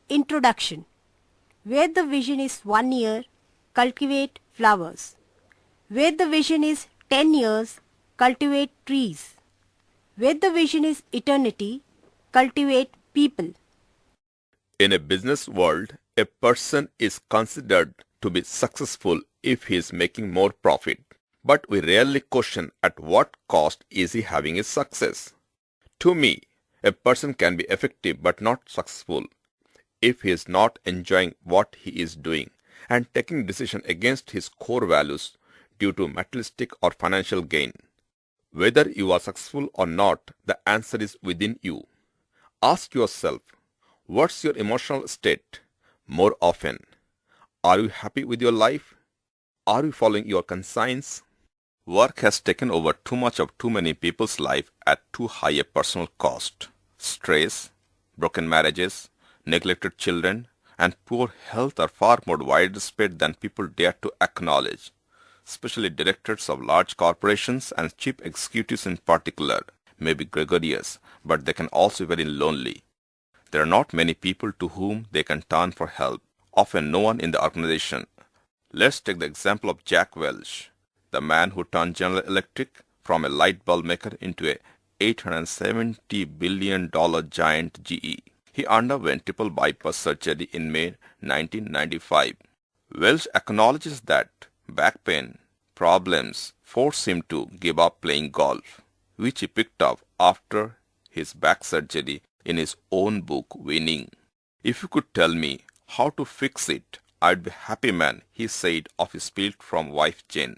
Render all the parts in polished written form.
Introduction. Where the vision is 1 year, cultivate flowers. Where the vision is 10 years, cultivate trees. Where the vision is eternity, cultivate people. In a business world, a person is considered to be successful if he is making more profit. But we rarely question at what cost is he having his success. To me, a person can be effective but not successful if he is not enjoying what he is doing and taking decisions against his core values due to materialistic or financial gain. Whether you are successful or not, the answer is within you. Ask yourself, what's your emotional state more often? Are you happy with your life? Are you following your conscience? Work has taken over too much of too many people's life at too high a personal cost. Stress, broken marriages, neglected children, and poor health are far more widespread than people dare to acknowledge. Especially directors of large corporations and chief executives in particular may be gregarious, but they can also be very lonely. There are not many people to whom they can turn for help, often no one in the organization. Let's take the example of Jack Welch, the man who turned General Electric from a light bulb maker into a $870 billion giant GE. He underwent triple bypass surgery in May 1995. Welch acknowledges that back pain problems forced him to give up playing golf, which he picked up after his back surgery in his own book, Winning. If you could tell me how to fix it, I'd be happy man, he said of his split from wife Jane.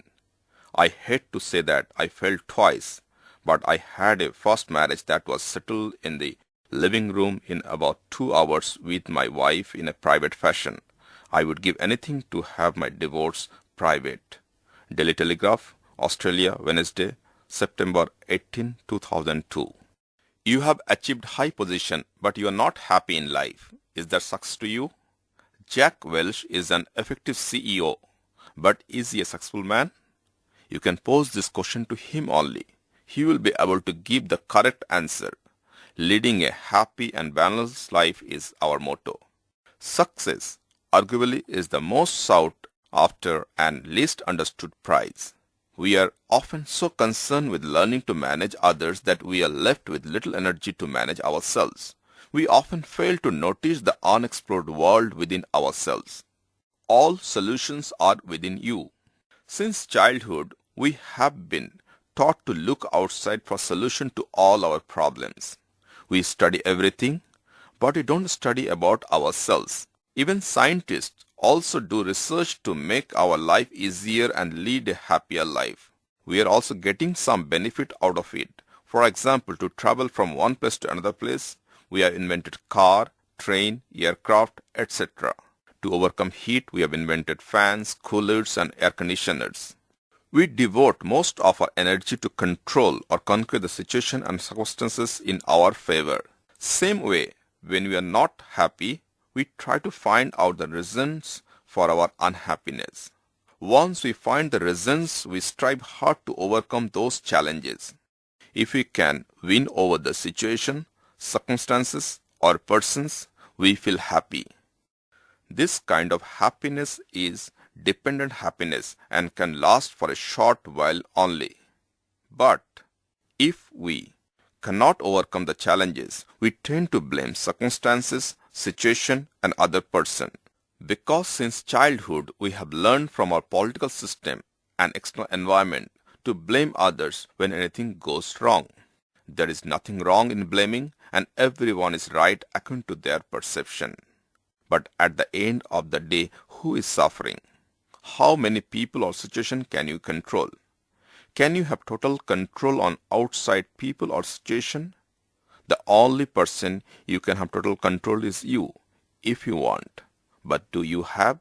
I hate to say that I failed twice, but I had a first marriage that was settled in the living room in about 2 hours with my wife in a private fashion. I would give anything to have my divorce private. Daily Telegraph, Australia, Wednesday, September 18, 2002. You have achieved high position, but you are not happy in life. Is that success to you? Jack Welch is an effective CEO, but is he a successful man? You can pose this question to him only. He will be able to give the correct answer. Leading a happy and balanced life is our motto. Success, arguably, is the most sought after and least understood prize. We are often so concerned with learning to manage others that we are left with little energy to manage ourselves. We often fail to notice the unexplored world within ourselves. All solutions are within you. Since childhood, we have been taught to look outside for solution to all our problems. We study everything, but we don't study about ourselves. Even scientists also do research to make our life easier and lead a happier life. We are also getting some benefit out of it. For example, to travel from one place to another place, we have invented car, train, aircraft, etc. To overcome heat, we have invented fans, coolers, and air conditioners. We devote most of our energy to control or conquer the situation and circumstances in our favor. Same way, when we are not happy, we try to find out the reasons for our unhappiness. Once we find the reasons, we strive hard to overcome those challenges. If we can win over the situation, circumstances, or persons, we feel happy. This kind of happiness is dependent happiness and can last for a short while only. But if we cannot overcome the challenges, we tend to blame circumstances, situation, and other person. Because since childhood we have learned from our political system and external environment to blame others when anything goes wrong. There is nothing wrong in blaming, and everyone is right according to their perception. But at the end of the day, who is suffering? How many people or situation can you control? Can you have total control on outside people or situation? The only person you can have total control is you, if you want. But do you have?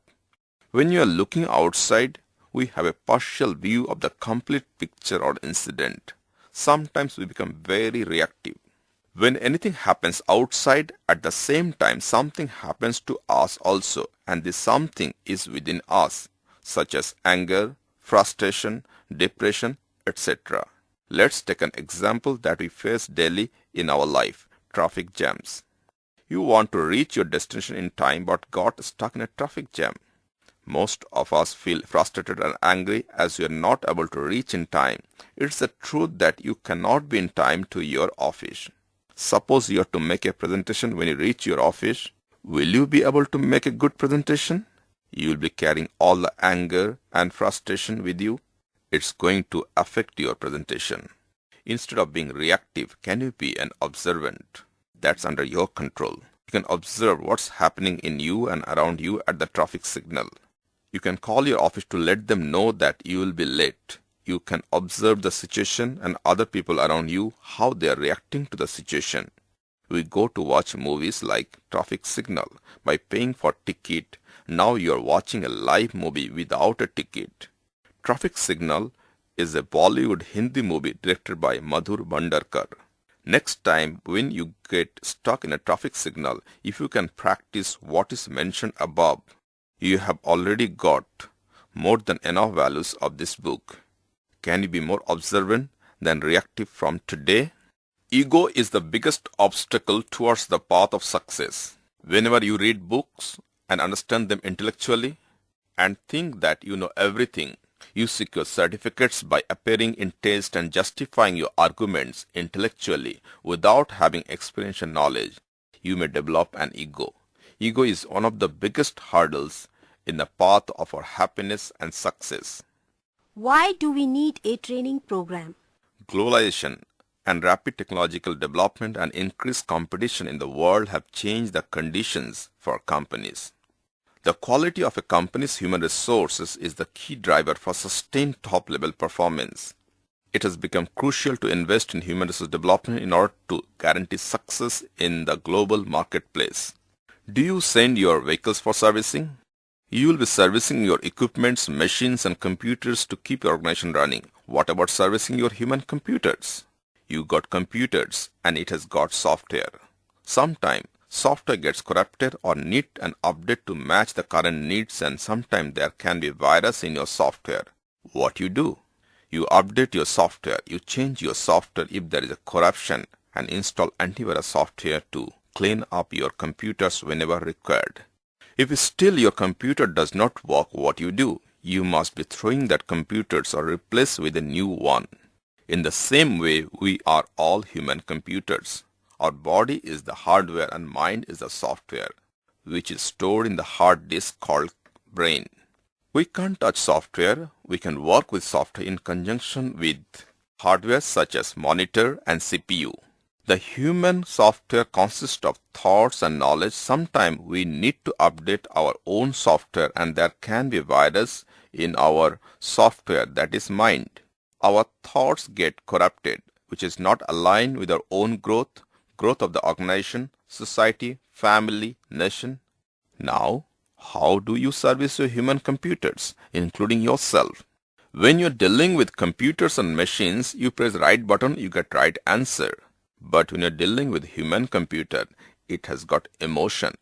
When you are looking outside, we have a partial view of the complete picture or incident. Sometimes we become very reactive. When anything happens outside, at the same time something happens to us also, and this something is within us, such as anger, frustration, depression, etc. Let's take an example that we face daily in our life, traffic jams. You want to reach your destination in time but got stuck in a traffic jam. Most of us feel frustrated and angry as we are not able to reach in time. It's the truth that you cannot be in time to your office. Suppose you have to make a presentation when you reach your office. Will you be able to make a good presentation? You will be carrying all the anger and frustration with you. It's going to affect your presentation. Instead of being reactive, can you be an observant? That's under your control. You can observe what's happening in you and around you at the traffic signal. You can call your office to let them know that you will be late. You can observe the situation and other people around you, how they are reacting to the situation. We go to watch movies like Traffic Signal by paying for ticket. Now you are watching a live movie without a ticket. Traffic Signal is a Bollywood Hindi movie directed by Madhur Bhandarkar. Next time when you get stuck in a traffic signal, if you can practice what is mentioned above, you have already got more than enough values of this book. Can you be more observant than reactive from today? Ego is the biggest obstacle towards the path of success. Whenever you read books and understand them intellectually and think that you know everything, you secure certificates by appearing in taste and justifying your arguments intellectually without having experiential knowledge, you may develop an ego. Ego is one of the biggest hurdles in the path of our happiness and success. Why do we need a training program? Globalization and rapid technological development and increased competition in the world have changed the conditions for companies. The quality of a company's human resources is the key driver for sustained top-level performance. It has become crucial to invest in human resource development in order to guarantee success in the global marketplace. Do you send your vehicles for servicing? You will be servicing your equipments, machines and computers to keep your organization running. What about servicing your human computers? You got computers and it has got software. Sometimes software gets corrupted or need an update to match the current needs, and sometimes there can be virus in your software. What you do? You update your software, you change your software if there is a corruption, and install antivirus software to clean up your computers whenever required. If still your computer does not work, what you do? You must be throwing that computers or replace with a new one. In the same way, we are all human computers. Our body is the hardware and mind is the software, which is stored in the hard disk called brain. We can't touch software. We can work with software in conjunction with hardware such as monitor and CPU. The human software consists of thoughts and knowledge. Sometimes we need to update our own software and there can be virus in our software, that is mind. Our thoughts get corrupted, which is not aligned with our own growth of the organization, society, family, nation. Now, how do you service your human computers, including yourself? When you're dealing with computers and machines, you press right button, you get right answer. But when you're dealing with human computer, it has got emotion.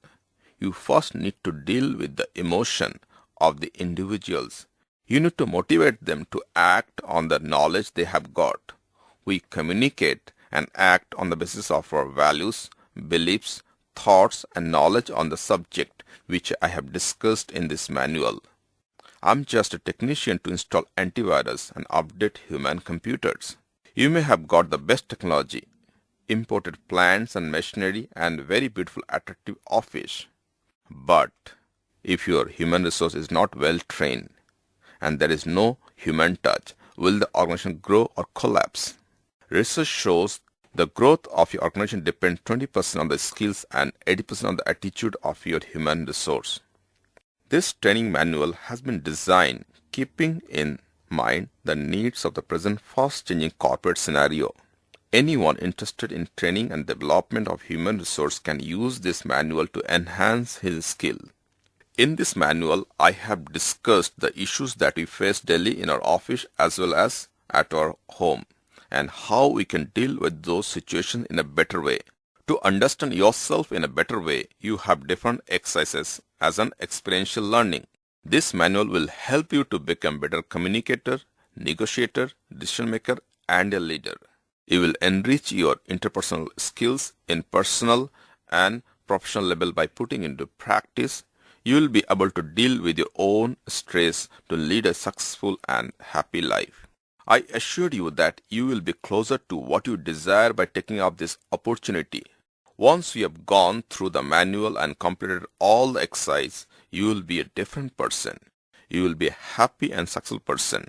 You first need to deal with the emotion of the individuals. You need to motivate them to act on the knowledge they have got. We communicate and act on the basis of our values, beliefs, thoughts and knowledge on the subject which I have discussed in this manual. I'm just a technician to install antivirus and update human computers. You may have got the best technology, imported plants and machinery and very beautiful attractive office. But if your human resource is not well trained and there is no human touch, will the organization grow or collapse? Research shows the growth of your organization depends 20% on the skills and 80% on the attitude of your human resource. This training manual has been designed keeping in mind the needs of the present fast-changing corporate scenario. Anyone interested in training and development of human resource can use this manual to enhance his skill. In this manual, I have discussed the issues that we face daily in our office as well as at our home, and how we can deal with those situations in a better way. To understand yourself in a better way, you have different exercises as an experiential learning. This manual will help you to become better communicator, negotiator, decision maker, and a leader. It will enrich your interpersonal skills in personal and professional level by putting into practice, you will be able to deal with your own stress to lead a successful and happy life. I assure you that you will be closer to what you desire by taking up this opportunity. Once you have gone through the manual and completed all the exercise, you will be a different person. You will be a happy and successful person.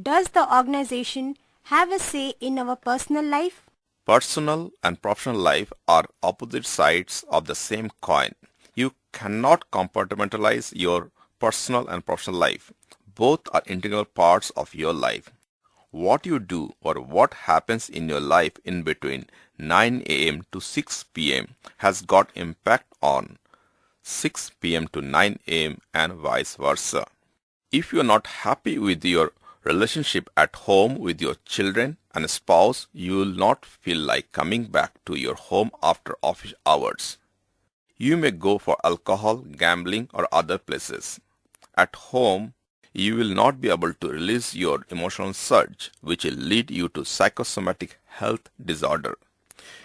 Does the organization have a say in our personal life? Personal and professional life are opposite sides of the same coin. You cannot compartmentalize your personal and professional life. Both are integral parts of your life. What you do or what happens in your life in between 9 a.m. to 6 p.m. has got impact on 6 p.m. to 9 a.m. and vice versa. If you are not happy with your relationship at home with your children and spouse, you will not feel like coming back to your home after office hours. You may go for alcohol, gambling, or other places. At home, you will not be able to release your emotional surge, which will lead you to psychosomatic health disorder.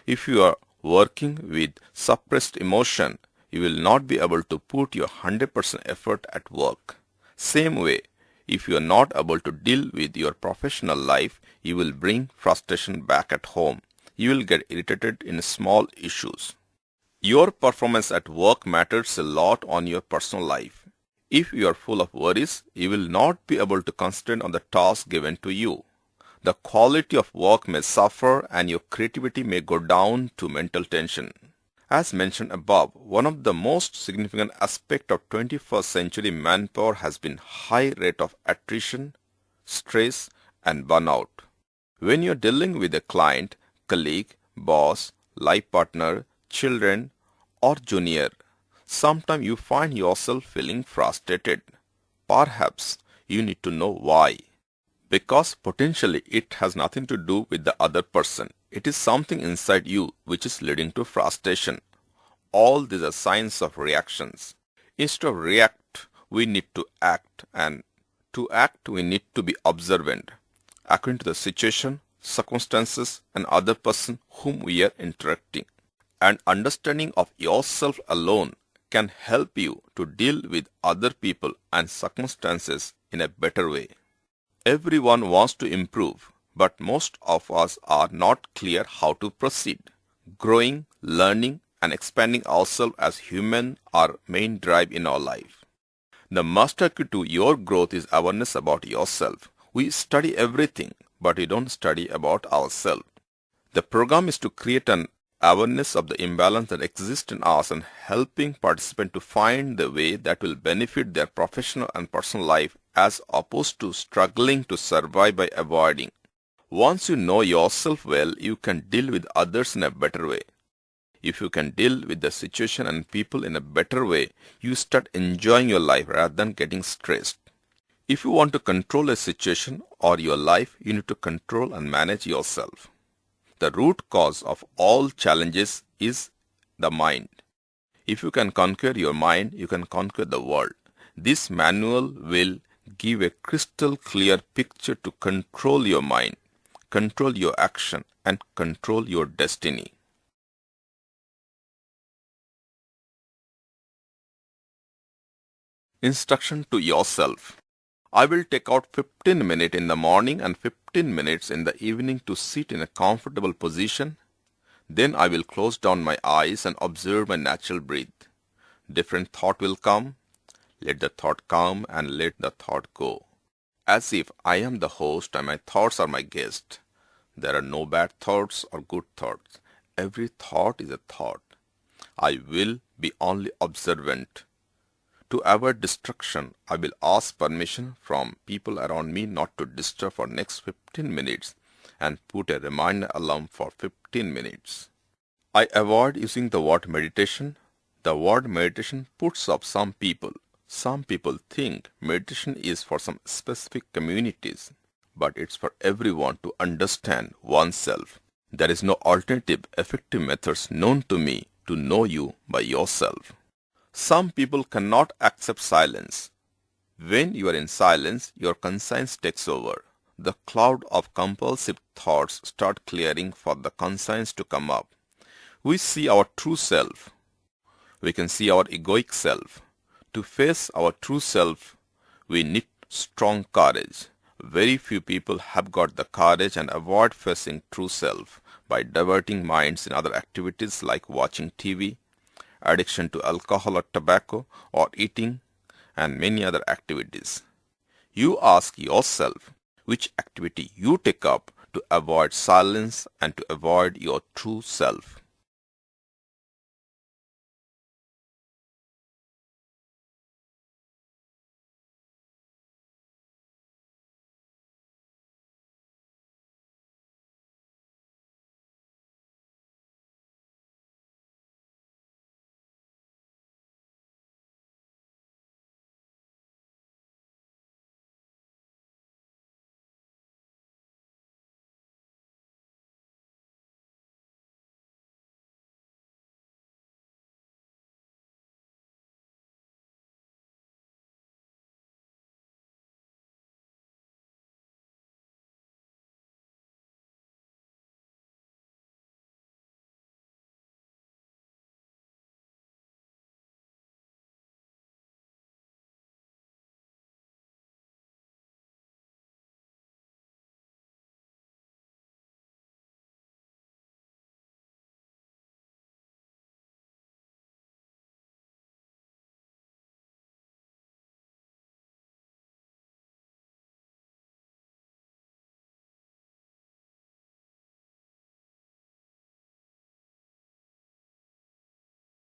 If you are working with suppressed emotion, you will not be able to put your 100% effort at work. Same way, if you are not able to deal with your professional life, you will bring frustration back at home. You will get irritated in small issues. Your performance at work matters a lot on your personal life. If you are full of worries, you will not be able to concentrate on the task given to you. The quality of work may suffer and your creativity may go down to mental tension. As mentioned above, one of the most significant aspects of 21st century manpower has been high rate of attrition, stress, and burnout. When you are dealing with a client, colleague, boss, life partner, children, or junior, sometimes you find yourself feeling frustrated. Perhaps you need to know why. Because potentially it has nothing to do with the other person. It is something inside you which is leading to frustration. All these are signs of reactions. Instead of react, we need to act, and to act we need to be observant according to the situation, circumstances, and other person whom we are interacting. And understanding of yourself alone can help you to deal with other people and circumstances in a better way. Everyone wants to improve, but most of us are not clear how to proceed. Growing, learning, and expanding ourselves as human are main drive in our life. The master key to your growth is awareness about yourself. We study everything, but we don't study about ourselves. The program is to create an awareness of the imbalance that exists in us and helping participants to find the way that will benefit their professional and personal life as opposed to struggling to survive by avoiding. Once you know yourself well, you can deal with others in a better way. If you can deal with the situation and people in a better way, you start enjoying your life rather than getting stressed. If you want to control a situation or your life, you need to control and manage yourself. The root cause of all challenges is the mind. If you can conquer your mind, you can conquer the world. This manual will give a crystal clear picture to control your mind, control your action, and control your destiny. Instruction to yourself. I will take out 15 minutes in the morning and 15 minutes in the evening to sit in a comfortable position. Then I will close down my eyes and observe my natural breath. Different thought will come. Let the thought come and let the thought go. As if I am the host and my thoughts are my guest. There are no bad thoughts or good thoughts. Every thought is a thought. I will be only observant. To avoid distraction, I will ask permission from people around me not to disturb for next 15 minutes and put a reminder alarm for 15 minutes. I avoid using the word meditation. The word meditation puts off some people. Some people think meditation is for some specific communities, but it's for everyone to understand oneself. There is no alternative effective methods known to me to know you by yourself. Some people cannot accept silence. When you are in silence, your conscience takes over. The cloud of compulsive thoughts start clearing for the conscience to come up. We see our true self. we can see our egoic self. To face our true self, we need strong courage. Very few people have got the courage and avoid facing true self by diverting minds in other activities like watching TV, addiction to alcohol or tobacco, or eating, and many other activities. You ask yourself which activity you take up to avoid silence and to avoid your true self.